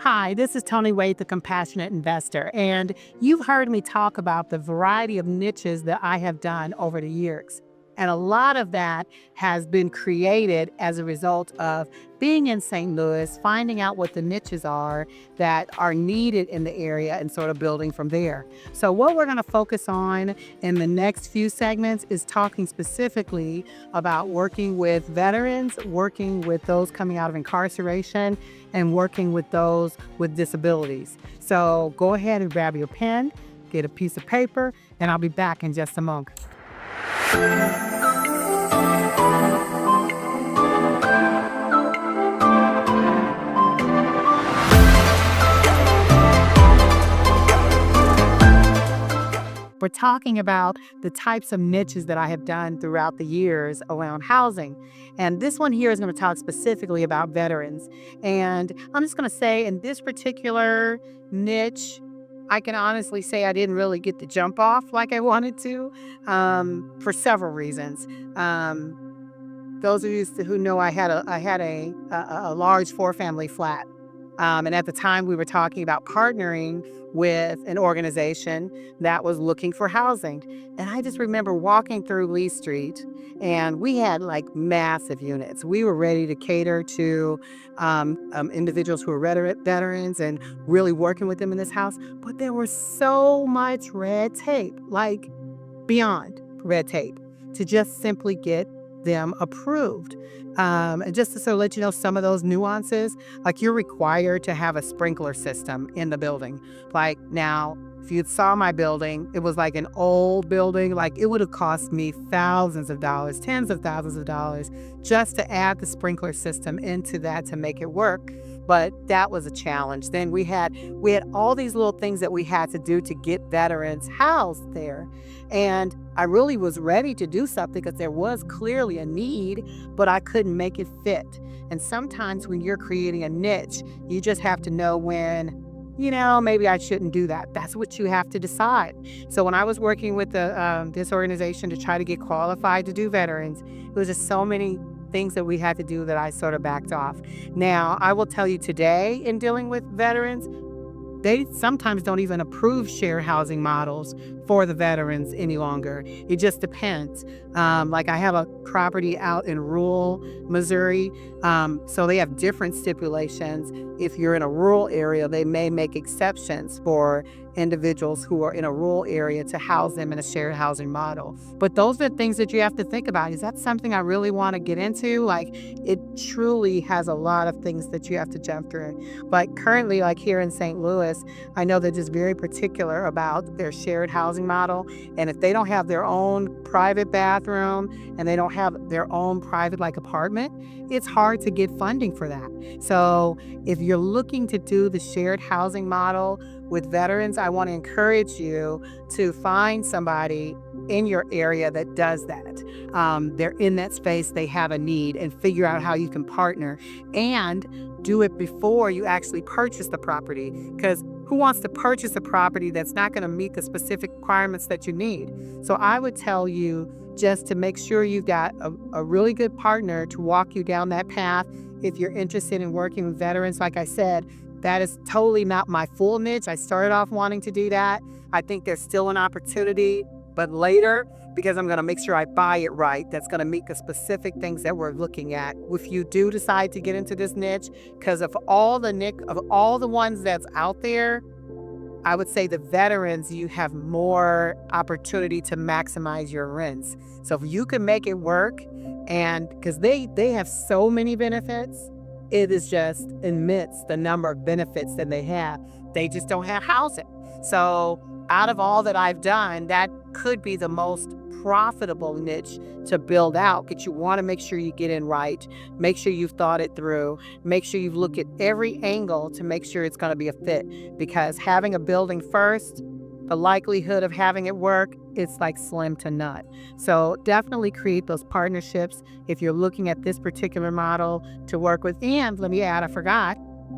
Hi, this is Toni Wade, the Compassionate Investor, and you've heard me talk about the variety of niches that I have done over the years. And a lot of that has been created as a result of being in St. Louis, finding out what the niches are that are needed in the area and sort of building from there. So, what we're going to focus on in the next few segments is talking specifically about working with veterans, working with those coming out of incarceration, and working with those with disabilities. So, go ahead and grab your pen, get a piece of paper, and I'll be back in just a moment. We're talking about the types of niches that I have done throughout the years around housing. And this one here is going to talk specifically about veterans. And I'm just going to say, in this particular niche, I can honestly say I didn't really get the jump off like I wanted to, for several reasons. Those of you who know, I had a large four-family flat. And at the time, we were talking about partnering with an organization that was looking for housing. And I just remember walking through Lee Street, and we had like massive units. We were ready to cater to individuals who were veterans and really working with them in this house. But there was so much red tape, like beyond red tape, to just simply get them approved. And just to sort of let you know some of those nuances, like you're required to have a sprinkler system in the building. Like now, if you saw my building, it was like an old building. Like it would have cost me thousands of dollars, tens of thousands of dollars just to add the sprinkler system into that to make it work. But that was a challenge. Then we had all these little things that we had to do to get veterans housed there. And I really was ready to do something because there was clearly a need, but I couldn't make it fit. And sometimes when you're creating a niche, you just have to know when, maybe I shouldn't do that. That's what you have to decide. So when I was working with this organization to try to get qualified to do veterans, it was just so many things that we had to do that I sort of backed off. Now, I will tell you today, in dealing with veterans, they sometimes don't even approve shared housing models for the veterans any longer. It just depends. Like I have a property out in rural Missouri, so they have different stipulations. If you're in a rural area, they may make exceptions for individuals who are in a rural area to house them in a shared housing model. But those are the things that you have to think about. Is that something I really want to get into? Like it truly has a lot of things that you have to jump through. But currently, like here in St. Louis, I know they're just very particular about their shared housing model. And if they don't have their own private bathroom and they don't have their own private apartment, it's hard to get funding for that. So if you're looking to do the shared housing model with veterans, I want to encourage you to find somebody in your area that does that. They're in that space, they have a need, and figure out how you can partner and do it before you actually purchase the property. Because who wants to purchase a property that's not going to meet the specific requirements that you need? So I would tell you just to make sure you've got a really good partner to walk you down that path. If you're interested in working with veterans, like I said, that is totally not my full niche. I started off wanting to do that. I think there's still an opportunity, but later, because I'm going to make sure I buy it right, that's going to meet the specific things that we're looking at. If you do decide to get into this niche, because of all the ones that's out there, I would say the veterans, you have more opportunity to maximize your rents. So if you can make it work, and because they have so many benefits, it is just immense the number of benefits that they have. They just don't have housing. So out of all that I've done, that could be the most profitable niche to build out. But you want to make sure you get in right, make sure you've thought it through, make sure you've looked at every angle to make sure it's going to be a fit. Because having a building first, the likelihood of having it work, it's like slim to none. So definitely create those partnerships if you're looking at this particular model to work with. And let me add, I forgot,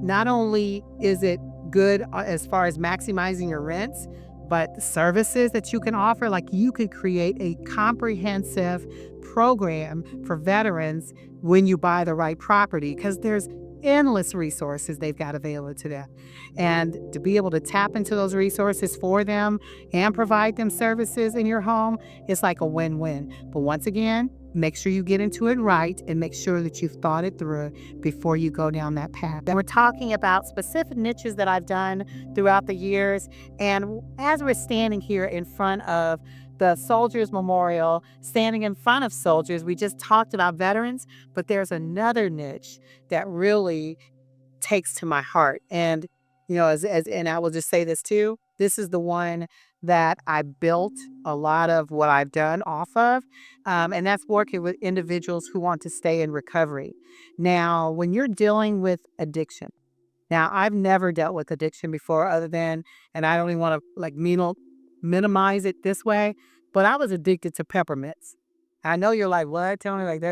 not only is it good as far as maximizing your rents, but the services that you can offer, like you could create a comprehensive program for veterans when you buy the right property, because there's endless resources they've got available to them. And to be able to tap into those resources for them and provide them services in your home, it's like a win-win. But once again, make sure you get into it right and make sure that you've thought it through before you go down that path. And we're talking about specific niches that I've done throughout the years. And as we're standing here in front of the Soldiers Memorial, standing in front of soldiers, we just talked about veterans, but there's another niche that really takes to my heart. And, and I will just say this too, this is the one that I built a lot of what I've done off of. And that's working with individuals who want to stay in recovery. Now, when you're dealing with addiction, now, I've never dealt with addiction before other than, and I don't even want to like minimize it this way, but I was addicted to peppermints. I know you're like, what, Tony? Like,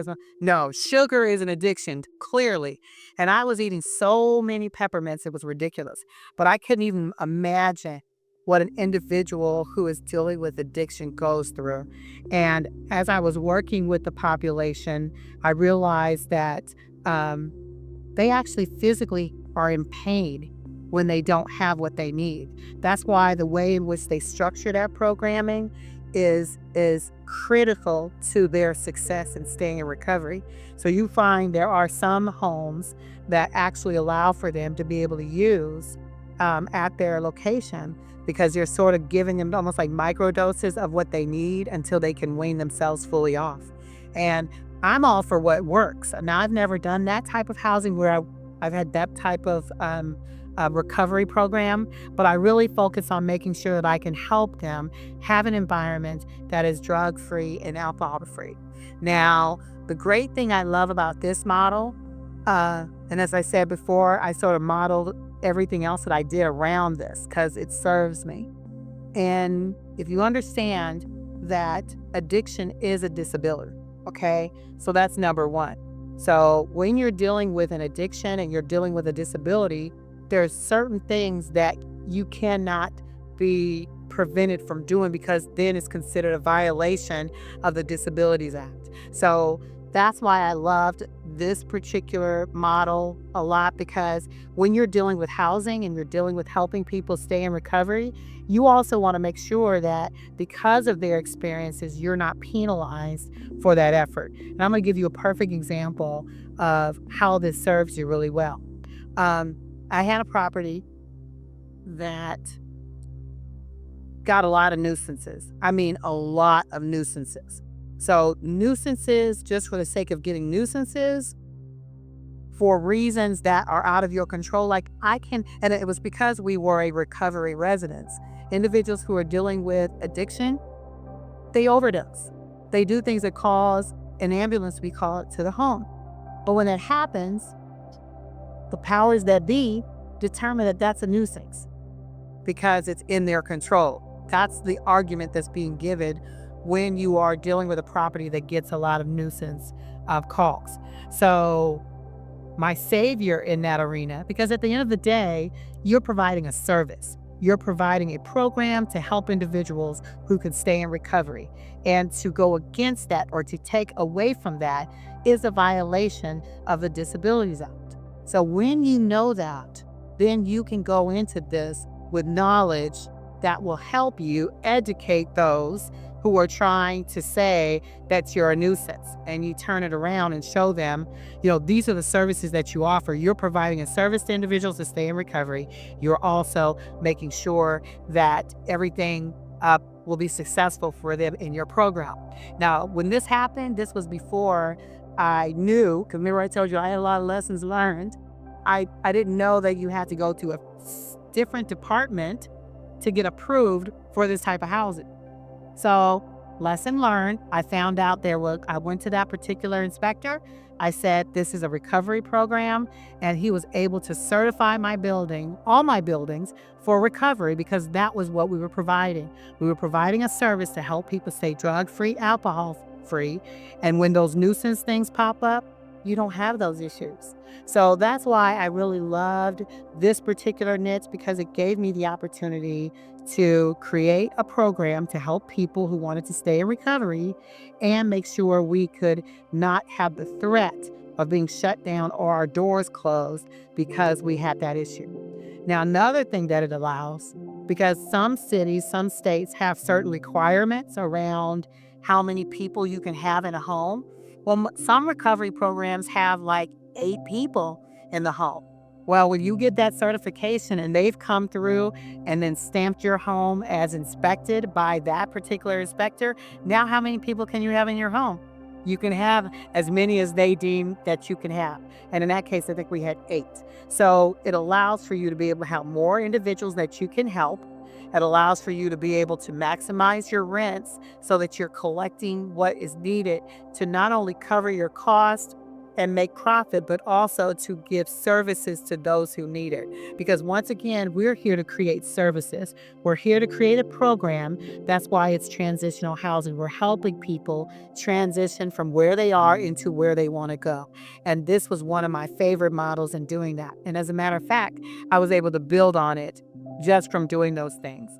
no, sugar is an addiction, clearly. And I was eating so many peppermints, it was ridiculous. But I couldn't even imagine what an individual who is dealing with addiction goes through. And as I was working with the population, I realized that they actually physically are in pain when they don't have what they need. That's why the way in which they structure their programming is critical to their success in staying in recovery. So you find there are some homes that actually allow for them to be able to use at their location because you're sort of giving them almost like micro doses of what they need until they can wean themselves fully off. And I'm all for what works. Now, I've never done that type of housing where I've had that type of recovery program, but I really focus on making sure that I can help them have an environment that is drug-free and alcohol-free. Now, the great thing I love about this model, and as I said before, I sort of modeled everything else that I did around this because it serves me. And if you understand that addiction is a disability, okay, so that's number one. So when you're dealing with an addiction and you're dealing with a disability, there's certain things that you cannot be prevented from doing because then it's considered a violation of the Disabilities Act. So that's why I loved this particular model a lot, because when you're dealing with housing and you're dealing with helping people stay in recovery, you also want to make sure that because of their experiences, you're not penalized for that effort. And I'm going to give you a perfect example of how this serves you really well. I had a property that got a lot of nuisances. I mean, a lot of nuisances. So nuisances, just for the sake of getting nuisances, for reasons that are out of your control, and it was because we were a recovery residence. Individuals who are dealing with addiction, they overdose. They do things that cause an ambulance, we call it, to the home. But when that happens, the powers that be determine that that's a nuisance because it's in their control. That's the argument that's being given when you are dealing with a property that gets a lot of nuisance calls. So my savior in that arena, because at the end of the day, you're providing a service. You're providing a program to help individuals who can stay in recovery. And to go against that or to take away from that is a violation of the Disabilities Act. So when you know that, then you can go into this with knowledge that will help you educate those who are trying to say that you're a nuisance, and you turn it around and show them, these are the services that you offer. You're providing a service to individuals to stay in recovery. You're also making sure that everything will be successful for them in your program. Now, when this happened, this was before I knew, because remember I told you I had a lot of lessons learned. I didn't know that you had to go to a different department to get approved for this type of housing. So, lesson learned, I found out I went to that particular inspector. I said, this is a recovery program, and he was able to certify all my buildings for recovery, because that was what we were providing. We were providing a service to help people stay drug-free, alcohol-free, and when those nuisance things pop up, you don't have those issues. So that's why I really loved this particular niche, because it gave me the opportunity to create a program to help people who wanted to stay in recovery and make sure we could not have the threat of being shut down or our doors closed because we had that issue. Now, another thing that it allows, because some cities, some states have certain requirements around how many people you can have in a home. Well, some recovery programs have like 8 people in the home. Well, when you get that certification and they've come through and then stamped your home as inspected by that particular inspector, now how many people can you have in your home? You can have as many as they deem that you can have. And in that case, I think we had 8. So it allows for you to be able to have more individuals that you can help. It allows for you to be able to maximize your rents so that you're collecting what is needed to not only cover your cost and make profit, but also to give services to those who need it. Because once again, we're here to create services. We're here to create a program. That's why it's transitional housing. We're helping people transition from where they are into where they want to go. And this was one of my favorite models in doing that. And as a matter of fact, I was able to build on it just from doing those things.